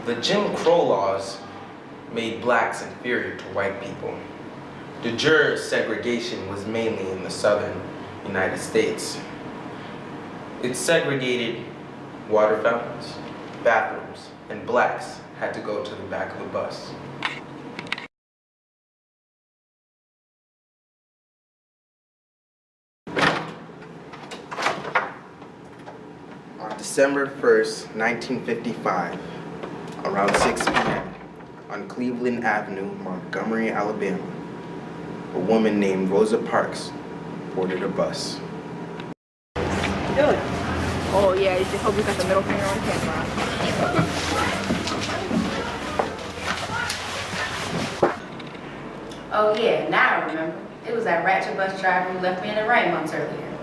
The Jim Crow laws made blacks inferior to white people. De jure segregation was mainly in the southern United States. It segregated water fountains, bathrooms, and blacks had to go to the back of the bus. On December 1st, 1955, around 6 p.m., on Cleveland Avenue, Montgomery, Alabama, a woman named Rosa Parks boarded a bus. Good. Oh yeah, you just hope you got the middle finger on camera. Oh yeah, now I remember. It was that ratchet bus driver who left me in the rain months earlier.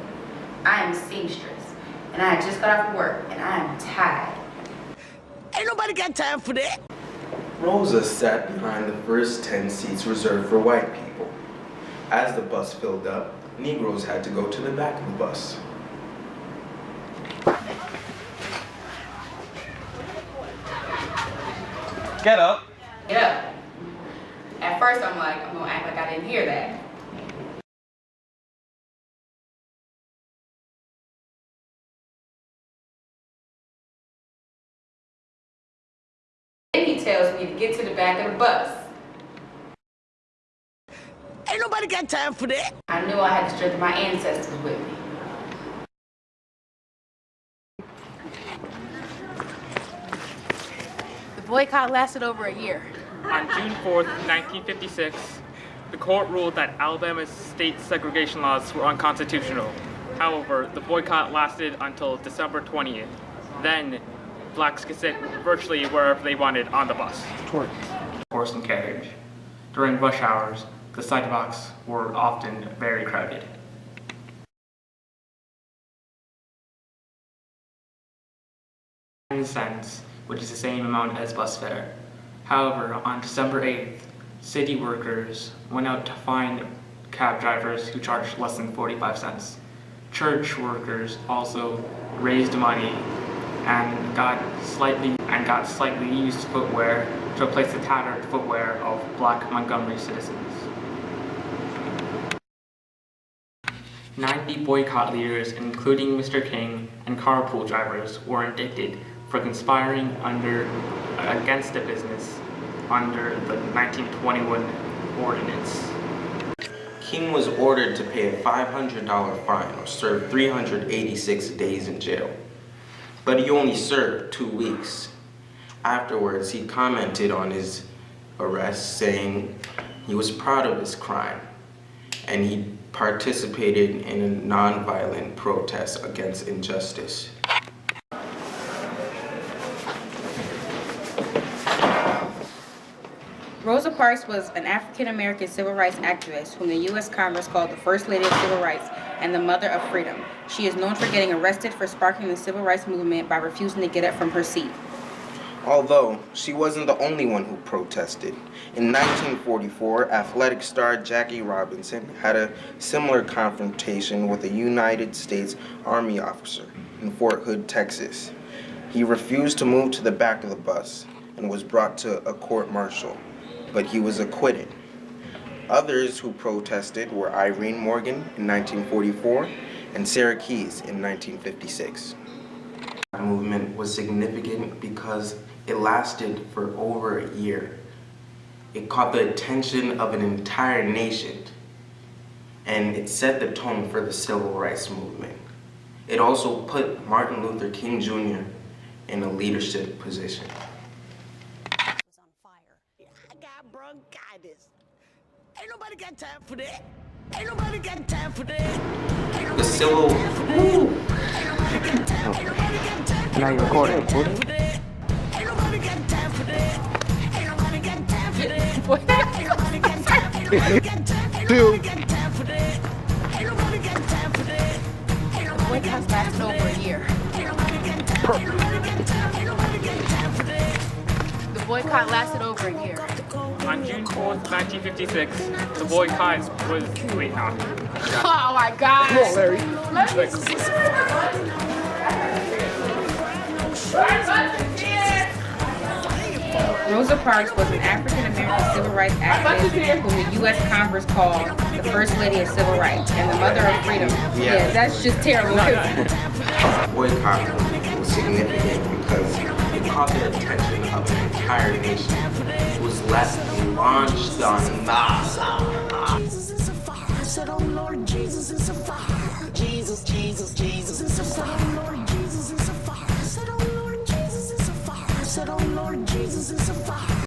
I am a seamstress, and I had just got off work, and I am tired. Ain't nobody got time for that. Rosa sat behind the first 10 seats reserved for white people. As the bus filled up, Negroes had to go to the back of the bus. Get up. Get up. At first I'm gonna act like I didn't hear that. Then he tells me to get to the back of the bus. Ain't nobody got time for that. I knew I had the strength of my ancestors with me. The boycott lasted over a year. On June 4th, 1956, the court ruled that Alabama's state segregation laws were unconstitutional. However, the boycott lasted until December 20th. Then, blacks could sit virtually wherever they wanted on the bus. Horse and carriage. During rush hours, the sidewalks were often very crowded. $10, which is the same amount as bus fare. However, on December 8th, city workers went out to find cab drivers who charged less than 45 cents. Church workers also raised money and got slightly used footwear to replace the tattered footwear of black Montgomery citizens. 90 boycott leaders, including Mr. King and carpool drivers, were indicted for conspiring against the business under the 1921 ordinance. King was ordered to pay a $500 fine or serve 386 days in jail. But he only served 2 weeks. Afterwards, he commented on his arrest, saying he was proud of his crime and he participated in a nonviolent protest against injustice. Rosa Parks was an African-American civil rights activist whom the U.S. Congress called the First Lady of Civil Rights and the Mother of Freedom. She is known for getting arrested for sparking the civil rights movement by refusing to get up from her seat. Although she wasn't the only one who protested. In 1944, athletic star Jackie Robinson had a similar confrontation with a United States Army officer in Fort Hood, Texas. He refused to move to the back of the bus and was brought to a court-martial, but he was acquitted. Others who protested were Irene Morgan in 1944 and Sarah Keyes in 1956. The movement was significant because it lasted for over a year. It caught the attention of an entire nation, and it set the tone for the civil rights movement. It also put Martin Luther King Jr. in a leadership position. Was on fire. I got bronchitis. Ain't nobody got time for that. Ain't nobody got time for that. The civil... Now you're recording. Ain't nobody got time for that. Ain't nobody got time for that. Ain't nobody got time for that. Ain't nobody got time for that. Ain't nobody got time for that. Ain't nobody got time for that. Boycott lasted over a year. Ain't nobody got time. Ain't nobody got time. Ain't nobody got time for that. The boycott lasted over a year. On June 4th, 1956, the boycott was... Wait, no. Oh my God! Come on, Larry. Rosa Parks was an African-American civil rights activist whom the U.S. Congress called the First Lady of Civil Rights and the Mother of Freedom. Yeah, that's just terrible. Boycott was significant because it caught the attention of an entire nation whose left launched on NASA. Jesus is a fire. I said, oh Lord, Jesus is a fire. Jesus, Jesus, Jesus.